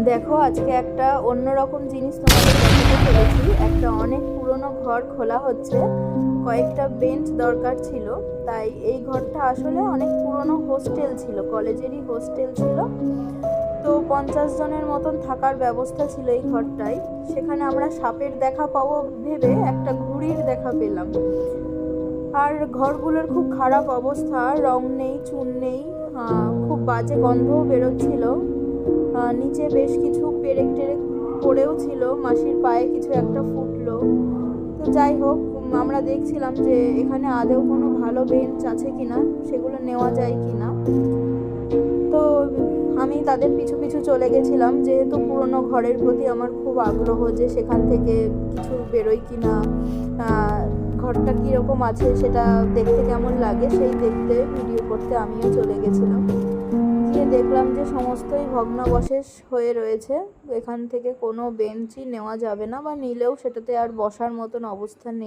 দেখো, আজকে একটা অন্যরকম জিনিস তোমাদের দেখাতে চলেছি। একটা অনেক পুরনো ঘর খোলা হচ্ছে। কয়েকটা বেঞ্চ দরকার ছিল, তাই এই ঘরটা আসলে অনেক পুরনো হোস্টেল ছিল, কলেজেরই হোস্টেল ছিল। তো 50 জনের মতন থাকার ব্যবস্থা ছিল এই ঘরটায়। সেখানে আমরা সাপের দেখা পাবো ভেবে একটা ঘুড়ির দেখা পেলাম। আর ঘরগুলোর খুব খারাপ অবস্থা, রং নেই, চুন নেই, খুব বাজে গন্ধও বেরোচ্ছিল। নিচে বেশ কিছু পেরেক টেরেক পড়েও ছিল, মাসির পায়ে কিছু একটা ফুটলো। তো যাই হোক, আমরা দেখছিলাম যে এখানে আদৌ কোনো ভালো বেঞ্চ আছে কিনা, সেগুলো নেওয়া যায় কিনা। তো আমি তাদের পিছু পিছু চলে গেছিলাম, যেহেতু পুরনো ঘরের প্রতি আমার খুব আগ্রহ যে সেখান থেকে কিছু বেরোয় কিনা, ঘরটা কীরকম আছে সেটা দেখতে কেমন লাগে সেই দেখতে ভিডিও করতে আমিও চলে গেছিলাম। গিয়ে দেখলাম যে সমস্তই ভগ্নাবশেষ হয়ে রয়েছে। এখান থেকে কোনো বেঞ্চই নেওয়া যাবে না, বা নিলেও সেটাতে আর বসার মতন অবস্থা নেই।